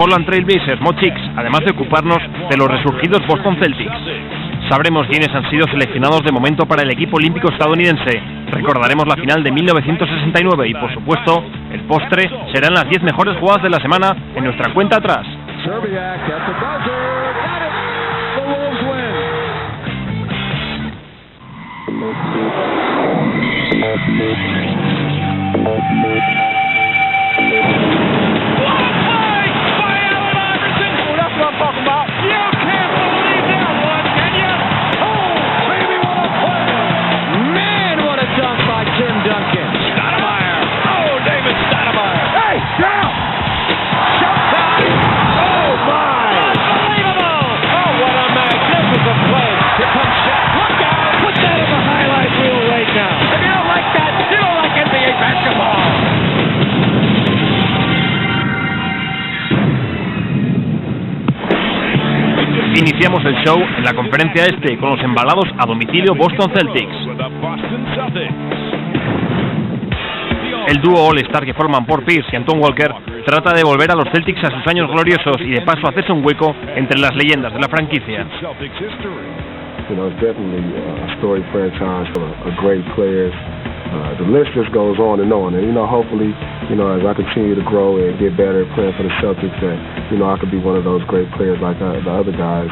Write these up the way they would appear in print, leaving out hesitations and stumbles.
Portland Trail Blazers, Mochix, además de ocuparnos de los resurgidos Boston Celtics. Sabremos quiénes han sido seleccionados de momento para el equipo olímpico estadounidense. Recordaremos la final de 1969 y, por supuesto, el postre serán las 10 mejores jugadas de la semana en nuestra cuenta atrás. Iniciamos el show en la conferencia este con los embalados a domicilio Boston Celtics. El dúo All-Star que forman Paul Pierce y Antoine Walker trata de volver a los Celtics a sus años gloriosos y de paso hacerse un hueco entre las leyendas de la franquicia. The list just goes on, and hopefully, as I continue to grow and get better playing for the Celtics, that, I could be one of those great players like the other guys.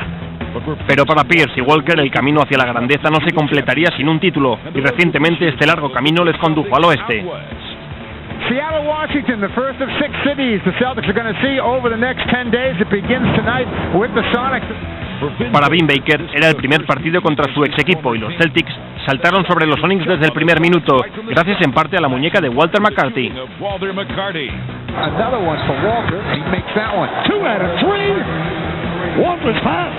Pero para Pierce y Walker el camino hacia la grandeza no se completaría sin un título, y recientemente este largo camino les condujo al oeste. Seattle, Washington, the first of 6 cities the Celtics are going to see over the next 10 days. It begins tonight with the Sonics. Para Vin Baker era el primer partido contra su ex equipo y los Celtics saltaron sobre los Sonics desde el primer minuto, gracias en parte a la muñeca de Walter McCarty. Another one for Walker. He makes that one. 2 out of 3. Walker's hot.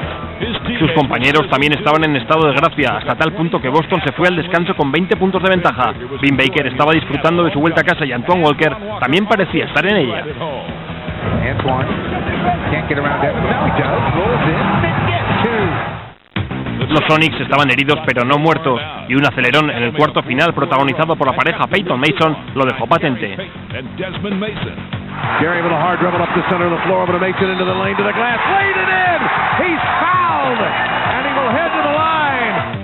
Sus compañeros también estaban en estado de gracia, hasta tal punto que Boston se fue al descanso con 20 puntos de ventaja. Vin Baker estaba disfrutando de su vuelta a casa y Antoine Walker también parecía estar en ella. Los Sonics estaban heridos pero no muertos, y un acelerón en el cuarto final protagonizado por la pareja Peyton Mason lo dejó patente. Gary with a hard dribble up the center of the floor, over to Mason into the lane to the glass, laid it in. He's fouled, and he will head to the line.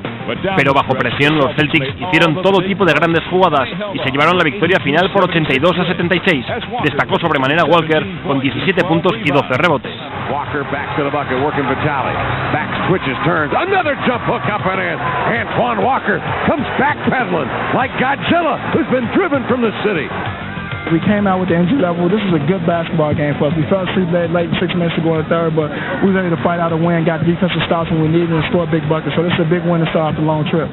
Pero bajo presión los Celtics hicieron todo tipo de grandes jugadas y se llevaron la victoria final por 82-76. Destacó sobremanera Walker con 17 puntos y 12 rebotes. Walker back to the bucket, working Vitale. Back switches, turns, another jump hook up and in. Antoine Walker comes back pedaling like Godzilla, who's been driven from the city. We came out with the energy level. This is a good basketball game for us. We fell asleep late 6 minutes to go in the third, but we were able to fight out a win, got defensive stops when we needed and score big buckets. So this is a big win to start off the long trip.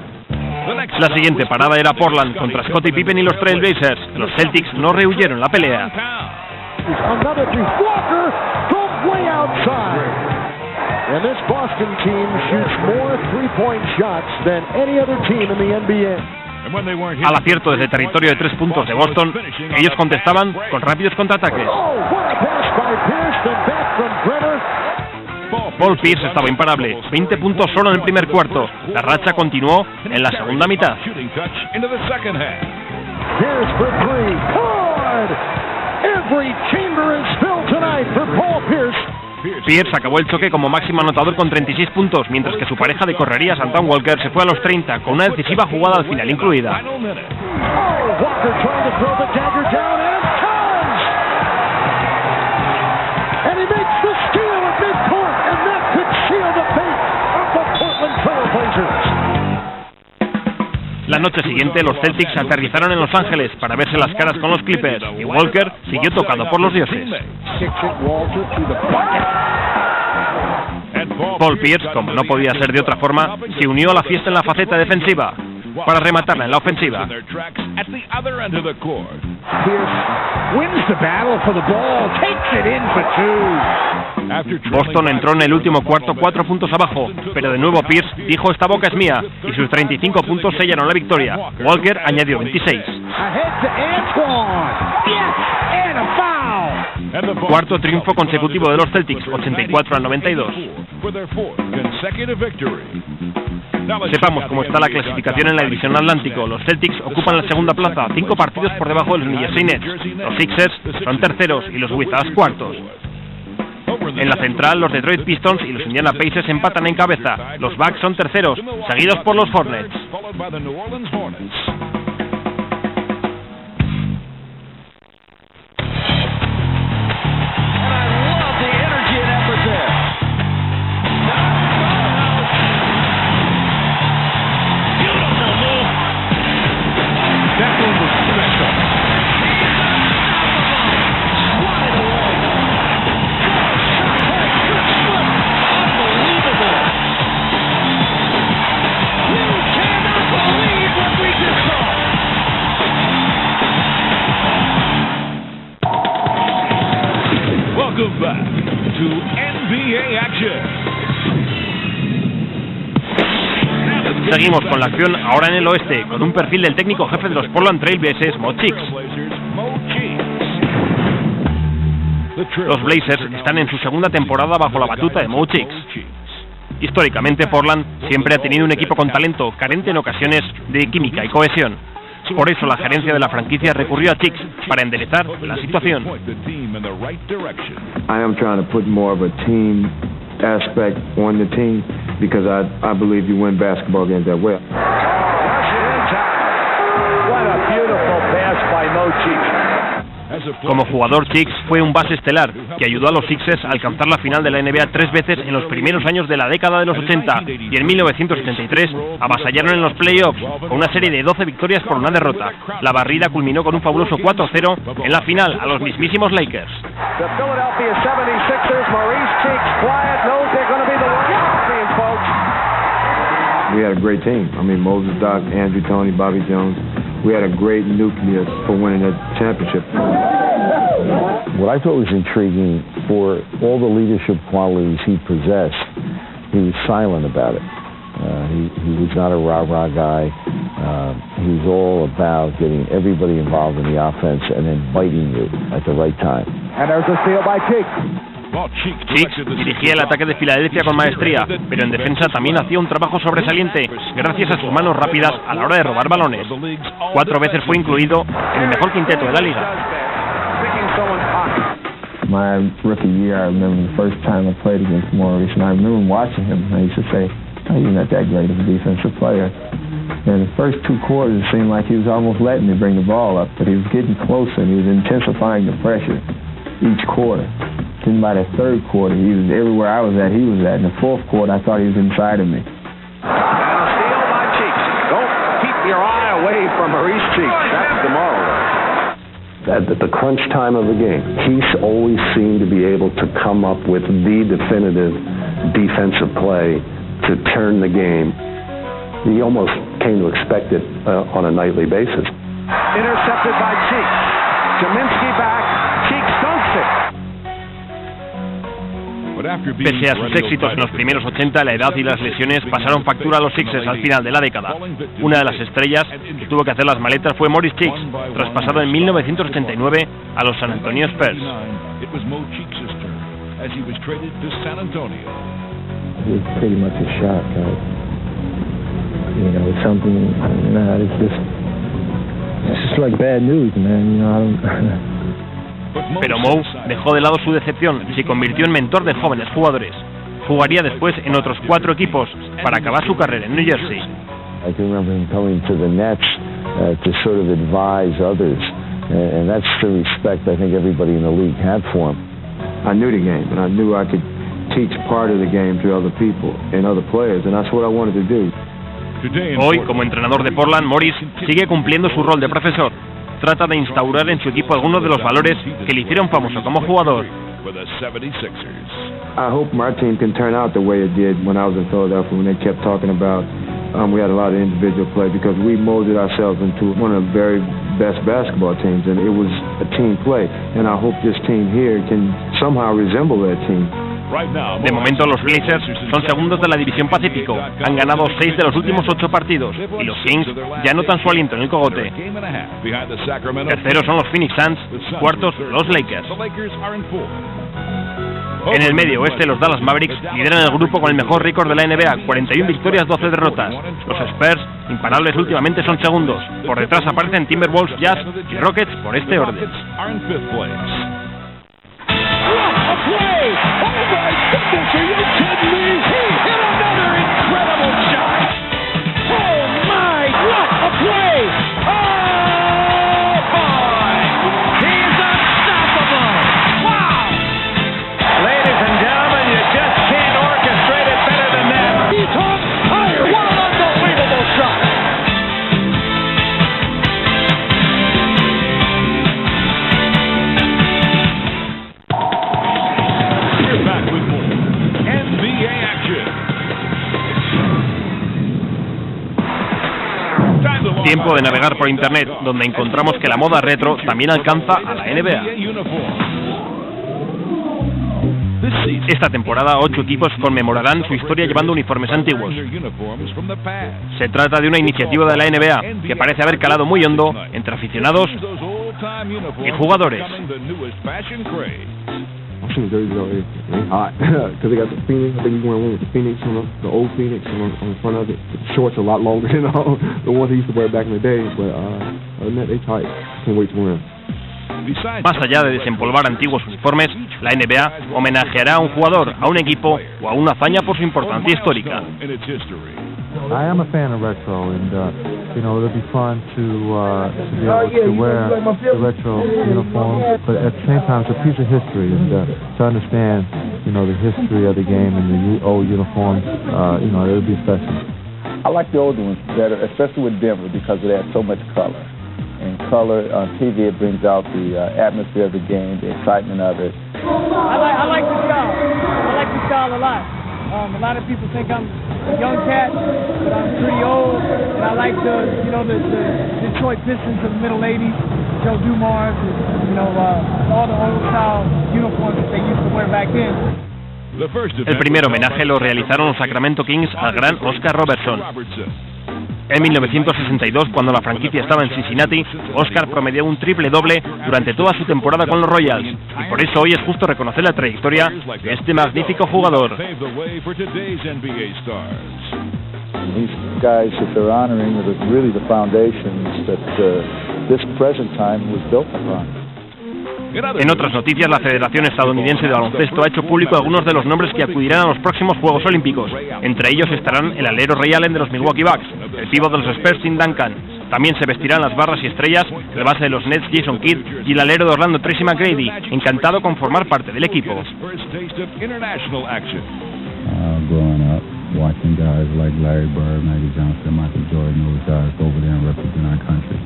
La siguiente parada era Portland contra Scottie Pippen y los Trail Blazers. Los Celtics no rehuyeron la pelea. Another three. Walker from way outside. And this Boston team shoots more three-point shots than any other team in the NBA. Al acierto desde territorio de 3 puntos de Boston, ellos contestaban con rápidos contraataques. Paul Pierce estaba imparable, 20 puntos solo en el primer cuarto. La racha continuó en la segunda mitad. Pierce acabó el choque como máximo anotador con 36 puntos, mientras que su pareja de correrías, Antoine Walker, se fue a los 30, con una decisiva jugada al final incluida. La noche siguiente, los Celtics aterrizaron en Los Ángeles para verse las caras con los Clippers, y Walker siguió tocado por los dioses. Paul Pierce, como no podía ser de otra forma, se unió a la fiesta en la faceta defensiva, para rematarla en la ofensiva. Boston entró en el último cuarto 4 puntos abajo, pero de nuevo Pierce dijo "esta boca es mía", y sus 35 puntos sellaron la victoria. Walker añadió 26. Cuarto triunfo consecutivo de los Celtics, 84-92. Sepamos cómo está la clasificación en la división Atlántico. Los Celtics ocupan la segunda plaza, 5 partidos por debajo de los New Jersey Nets. Los Sixers son terceros y los Wizards cuartos. En la central, los Detroit Pistons y los Indiana Pacers empatan en cabeza. Los Bucks son terceros, seguidos por los Hornets. Welcome back to NBA action. Seguimos con la acción ahora en el oeste, con un perfil del técnico jefe de los Portland Trail Blazers, Mo Cheeks. Los Blazers están en su segunda temporada bajo la batuta de Mo Cheeks. Históricamente, Portland siempre ha tenido un equipo con talento, carente en ocasiones de química y cohesión. Por eso la gerencia de la franquicia recurrió a Cheeks para enderezar la situación. I am trying to put more of a team aspect on the team because I believe you win basketball games that way. What a beautiful pass by Mo Cheeks. Como jugador, Cheeks fue un base estelar que ayudó a los Sixers a alcanzar la final de la NBA 3 veces en los primeros años de la década de los 80 y en 1983 avasallaron en los playoffs con una serie de 12 victorias por una derrota. La barrida culminó con un fabuloso 4-0 en la final a los mismísimos Lakers. The Philadelphia 76ers, Maurice Cheeks, quiet, knows they're going to be the world champions, folks. We had a great team. I mean, Moses, Doc, Andrew, Tony, Bobby Jones. We had a great nucleus for winning that championship. What I thought was intriguing, for all the leadership qualities he possessed, he was silent about it. He was not a rah-rah guy. He was all about getting everybody involved in the offense and then biting you at the right time. And there's a steal by Cheeks. Cheeks dirigía el ataque de Filadelfia con maestría, pero en defensa también hacía un trabajo sobresaliente gracias a sus manos rápidas a la hora de robar balones. 4 veces fue incluido en el mejor quinteto de la liga. My rookie year, I remember the first time I played against Maurice, and I remember watching him. I used to say, "Oh, you're not that great of a defensive player." And the first 2 quarters, it seemed like he was almost letting me bring the ball up, but he was getting closer and he was intensifying the pressure each quarter. Then by the 3rd quarter, he was everywhere I was at, he was at. In the 4th quarter, I thought he was inside of me. And a steal by Cheeks. Don't keep your eye away from Maurice Cheeks. That's the moral. At the crunch time of the game, he always seemed to be able to come up with the definitive defensive play to turn the game. You almost came to expect it on a nightly basis. Intercepted by Cheeks. Kaminsky back. Cheeks dunks it. Pese a sus éxitos en los primeros 80, la edad y las lesiones pasaron factura a los Sixers al final de la década. Una de las estrellas que tuvo que hacer las maletas fue Maurice Cheeks, traspasado en 1989 a los San Antonio Spurs. It was pretty much a shock. It's something. It's just like bad news, man. I don't. Pero Mo dejó de lado su decepción y se convirtió en mentor de jóvenes jugadores. Jugaría después en otros 4 equipos para acabar su carrera en New Jersey. I can remember him coming to the Nets to sort of advise others, and that's the respect I think everybody in the league had for him. I knew the game, and I knew I could teach part of the game to other people and other players, and that's what I wanted to do. Hoy, como entrenador de Portland, Morris sigue cumpliendo su rol de profesor. Trata de instaurar en su equipo algunos de los valores que le hicieron famoso como jugador. I hope my team can turn out the way it did when I was in Philadelphia, when they kept talking about we had a lot of individual play, because we molded ourselves into one of the very best basketball teams, and it was a team play. And I hope this team here can somehow resemble that team. De momento los Blazers son segundos de la División Pacífico, han ganado 6 de los últimos 8 partidos y los Kings ya notan su aliento en el cogote. Terceros son los Phoenix Suns, cuartos los Lakers. En el medio oeste los Dallas Mavericks lideran el grupo con el mejor récord de la NBA, 41 victorias, 12 derrotas. Los Spurs, imparables últimamente, son segundos. Por detrás aparecen Timberwolves, Jazz y Rockets por este orden. We're back with more NBA action. Tiempo de navegar por internet, donde encontramos que la moda retro también alcanza a la NBA. Esta temporada, 8 equipos conmemorarán su historia llevando uniformes antiguos. Se trata de una iniciativa de la NBA que parece haber calado muy hondo entre aficionados y jugadores. I've seen the jerseys out here. They hot because they got the Phoenix. I think he's wearing one with the Phoenix on the old Phoenix on the front of it. The shorts are a lot longer than the ones he used to wear back in the day. But other than that, they tight. Can't wait to wear them. Más allá de desempolvar antiguos uniformes, la NBA homenajeará a un jugador, a un equipo o a una hazaña por su importancia histórica. I am a fan of retro, and it'll be fun to be able to wear the retro uniform, but at the same time, it's a piece of history, and to understand, the history of the game and the old uniforms, it'll be special. I like the older ones better, especially with Denver, because it has so much color. And color on TV, it brings out the atmosphere of the game, the excitement of it. I like the style. I like the style a lot. A lot of people think I'm a young cat, but I'm pretty old, and I like the Detroit Pistons of the middle '80s, Joe Dumars, and all the old style uniforms that they used to wear back then. El primer homenaje lo realizaron los Sacramento Kings al gran Oscar Robertson. En 1962, cuando la franquicia estaba en Cincinnati, Oscar promedió un triple-doble durante toda su temporada con los Royals, y por eso hoy es justo reconocer la trayectoria de este magnífico jugador. These guys that they're honoring are really the foundations that this present time was built upon. En otras noticias, la Federación Estadounidense de Baloncesto ha hecho público algunos de los nombres que acudirán a los próximos Juegos Olímpicos. Entre ellos estarán el alero Ray Allen de los Milwaukee Bucks, el pívot de los Spurs Tim Duncan. También se vestirán las barras y estrellas, el base de los Nets Jason Kidd y el alero de Orlando Tracy McGrady, encantado con formar parte del equipo. Growing up, watching guys like Larry Bird, Magic Johnson, Michael Jordan, those guys go over there and represent our country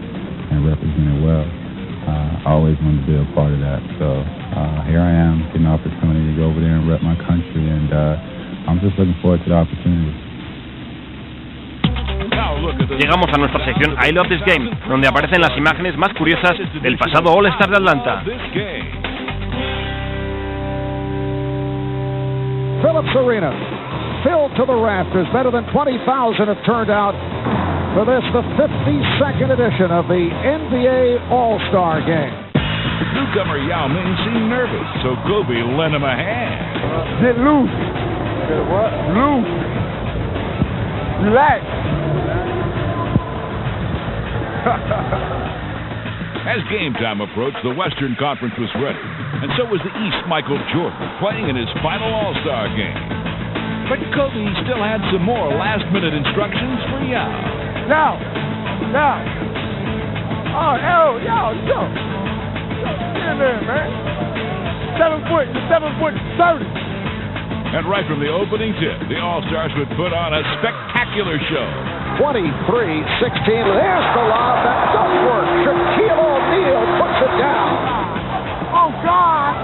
and represent it well. I always wanted to be a part of that, so here I am, getting an opportunity to go over there and rep my country, and I'm just looking forward to the opportunity. Llegamos a nuestra sección I Love This Game, donde aparecen las imágenes más curiosas del pasado All-Star de Atlanta. Phillips Arena, filled to the rafters. Better than 20,000 have turned out for this, the 52nd edition of the NBA All-Star Game. Newcomer Yao Ming seemed nervous, so Kobe lent him a hand. Get loose. Get what? Loose. Relax. As game time approached, the Western Conference was ready, and so was the East. Michael Jordan playing in his final All-Star game. But Kobe still had some more last-minute instructions for Yao. Now. Oh, yo. Get in there, man. 7 foot 30. And right from the opening tip, the All-Stars would put on a spectacular show. 23-16. There's the lob. That does work. Shaquille O'Neal puts it down. Oh, God.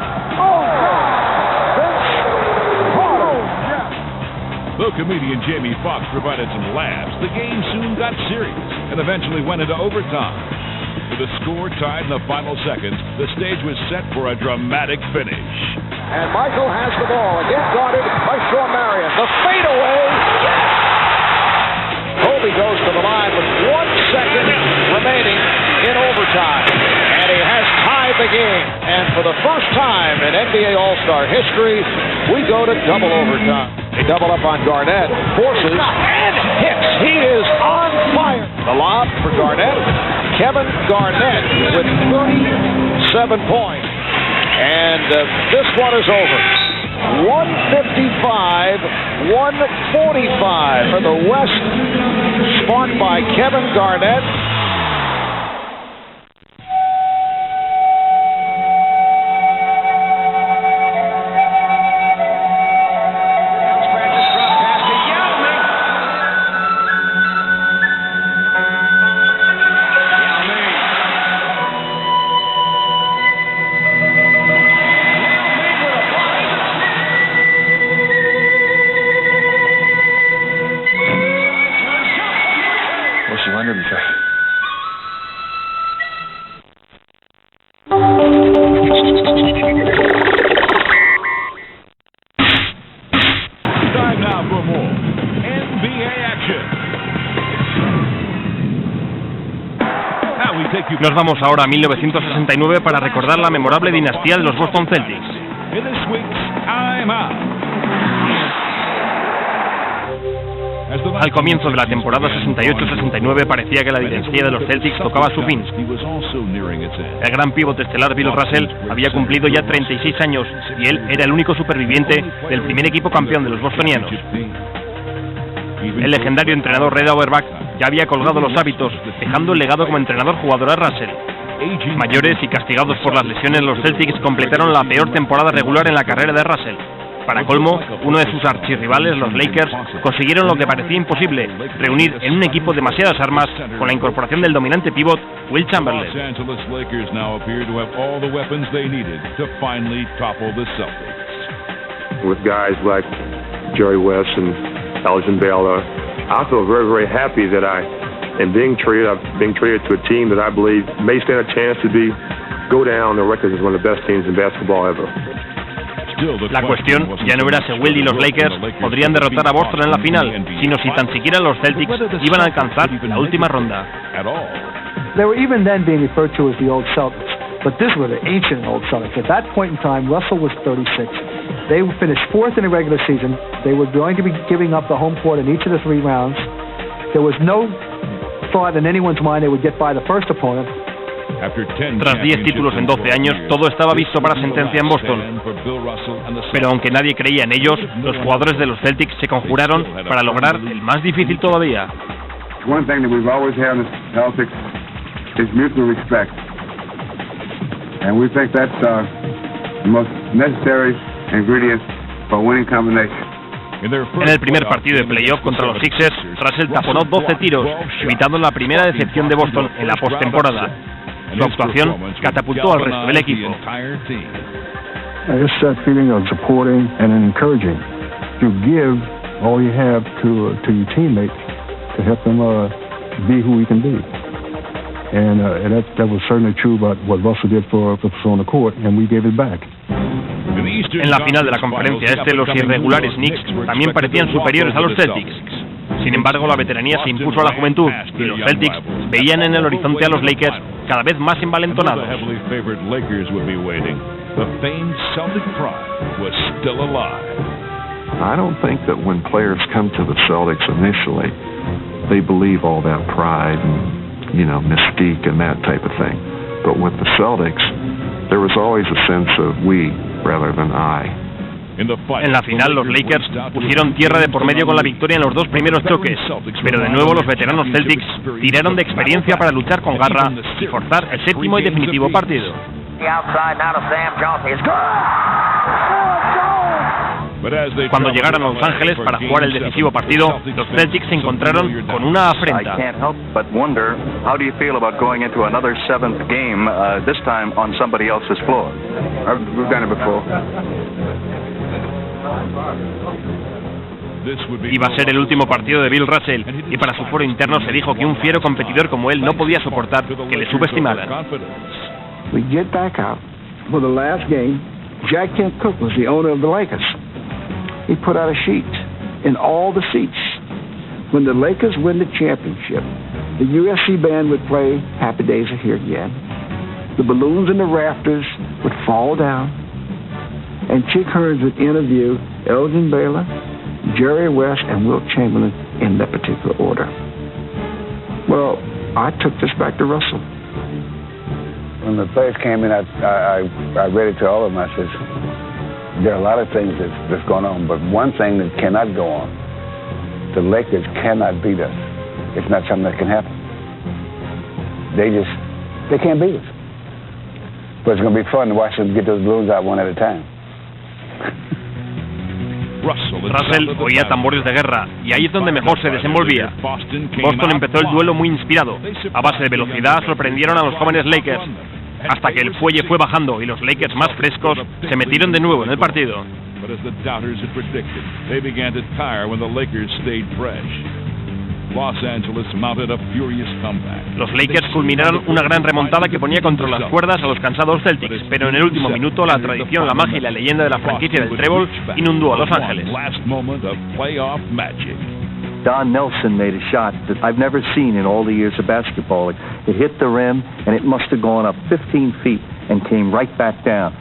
Though comedian Jamie Foxx provided some laughs, the game soon got serious and eventually went into overtime. With the score tied in the final seconds, the stage was set for a dramatic finish. And Michael has the ball, again guarded by Shawn Marion. The fadeaway. Kobe goes to the line with 1 second remaining in overtime. And he has tied the game. And for the first time in NBA All-Star history, we go to double overtime. They double up on Garnett, forces, and hits. He is on fire. The lob for Garnett. Kevin Garnett with 37 points. And this one is over. 155-145 for the West, sparked by Kevin Garnett. now for more NBA action. Now we take you. Nos vamos ahora a 1969 para recordar la memorable dinastía de los Boston Celtics. In this week's I'm Out. Al comienzo de la temporada 68-69 parecía que la dinastía de los Celtics tocaba su fin. El gran pívot estelar Bill Russell había cumplido ya 36 años y él era el único superviviente del primer equipo campeón de los bostonianos. El legendario entrenador Red Auerbach ya había colgado los hábitos, dejando el legado como entrenador-jugador a Russell. Mayores y castigados por las lesiones, los Celtics completaron la peor temporada regular en la carrera de Russell. Para colmo, uno de sus archirrivales, los Lakers, consiguieron lo que parecía imposible, reunir en un equipo demasiadas armas con la incorporación del dominante pívot Will Chamberlain. With guys like Jerry West and Elgin Baylor, I feel very, very happy that I'm being traded to a team that I believe may stand a chance to go down the record as one of the best teams in basketball ever. La cuestión ya no era si Will y los Lakers podrían derrotar a Boston en la final, sino si tan siquiera los Celtics iban a alcanzar la última ronda. They were even then being referred to as the old Celtics, but this were the ancient old Celtics. At that point in time, Russell was 36. They finished fourth in the regular season. They were going to be giving up the home court in each of the 3 rounds. There was no thought in anyone's mind they would get by the first opponent. Tras 10 títulos en 12 años, todo estaba visto para sentencia en Boston. Pero aunque nadie creía en ellos, los jugadores de los Celtics se conjuraron para lograr el más difícil todavía. One thing that we've always had in the Celtics is mutual respect. And we think that's the most necessary ingredient for winning combination. En el primer partido de playoff contra los Sixers, Russell taponó 12 tiros, evitando la primera decepción de Boston en la postemporada. Su actuación catapultó al resto del equipo. It's that feeling of supporting and encouraging. You give all you have to your teammates to help them be who we can be. And that was certainly true about what Russell did for us on the court, and we gave it back. En la final de la conferencia los irregulares Knicks también parecían superiores a los Celtics. Sin embargo, la veteranía se impuso a la juventud y los Celtics veían en el horizonte a los Lakers cada vez más envalentonados. I don't think that when players come to the Celtics initially, they believe all that pride and, mystique and that type of thing. But with the Celtics, there was always a sense of we rather than I. En la final, los Lakers pusieron tierra de por medio con la victoria en los 2 primeros choques, pero de nuevo los veteranos Celtics tiraron de experiencia para luchar con garra y forzar el 7º y definitivo partido. Cuando llegaron a Los Ángeles para jugar el decisivo partido, los Celtics se encontraron con una afrenta. Iba a ser el último partido de Bill Russell y para su foro interno se dijo que un fiero competidor como él no podía soportar que le subestimaran. We get back out for the last game. Jack Kent Cooke was the owner of the Lakers. He put out a sheet in all the seats. When the Lakers win the championship, the USC band would play Happy Days Are Here Again. The balloons in the rafters would fall down, and Chick Hearns would interview Elgin Baylor, Jerry West, and Wilt Chamberlain in that particular order. Well, I took this back to Russell. When the players came in, I read it to all of them. I said, there are a lot of things that's going on, but one thing that cannot go on, the Lakers cannot beat us. It's not something that can happen. They can't beat us. But it's going to be fun to watch them get those balloons out one at a time. Russell oía tambores de guerra y ahí es donde mejor se desenvolvía. Boston empezó el duelo muy inspirado. A base de velocidad sorprendieron a los jóvenes Lakers, hasta que el fuelle fue bajando y los Lakers más frescos se metieron de nuevo en el partido. Los Angeles mounted a furious comeback. Los Lakers culminaron una gran remontada que ponía contra las cuerdas a los cansados Celtics, pero en el último minuto la tradición, la magia y la leyenda de la franquicia del trébol inundó a Los Ángeles. Don Nelson made a shot that I've never seen in all the years of basketball. It hit the rim, and it must have gone up 15 feet and came right back down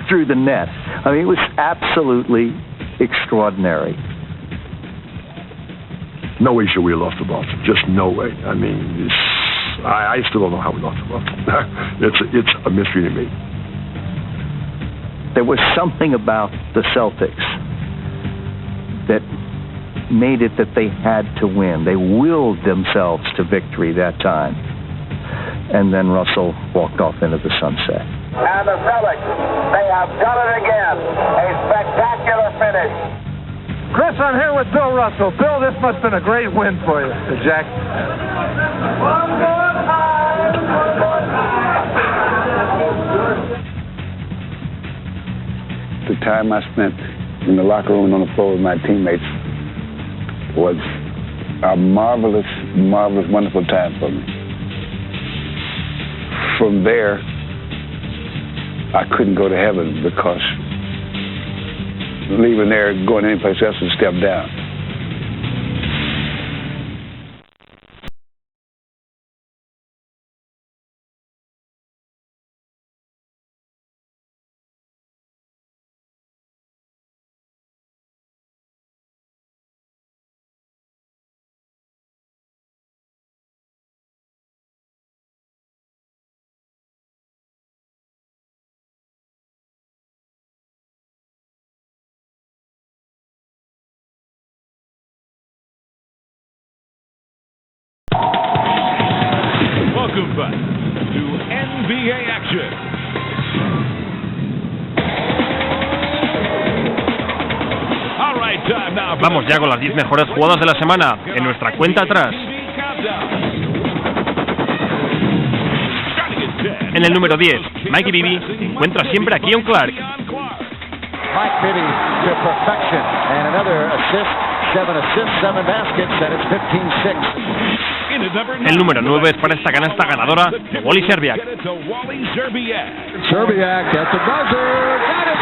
through the net. I mean, it was absolutely extraordinary. No way should we have lost to Boston. Just no way. I mean, I still don't know how we lost to Boston. It's a mystery to me. There was something about the Celtics that made it that they had to win. They willed themselves to victory that time. And then Russell walked off into the sunset. And the Celtics, they have done it again. A spectacular finish. Chris, I'm here with Bill Russell. Bill, this must have been a great win for you. Jack. One more time. The time I spent in the locker room and on the floor with my teammates was a marvelous, wonderful time for me. From there, I couldn't go to heaven because leaving there, going anyplace else was a step down. Welcome back to NBA action. All right, time now. Vamos ya con las 10 mejores jugadas de la semana en nuestra cuenta atrás. En el número 10, Mikey Bibby encuentra siempre a Keon Clark. Mike Bibby to perfection and another assist, 7 assists, 7 baskets, and it's 15-6. El número 9 es para esta canasta ganadora de Wally Szczerbiak. Szczerbiak at the buzzer, got it!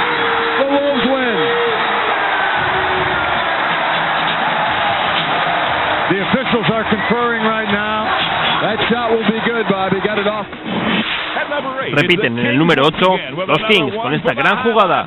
The Wolves win. The officials are conferring right now. That shot will be good, Bobby. Got it off. Repiten en el número 8 los Kings con esta gran jugada.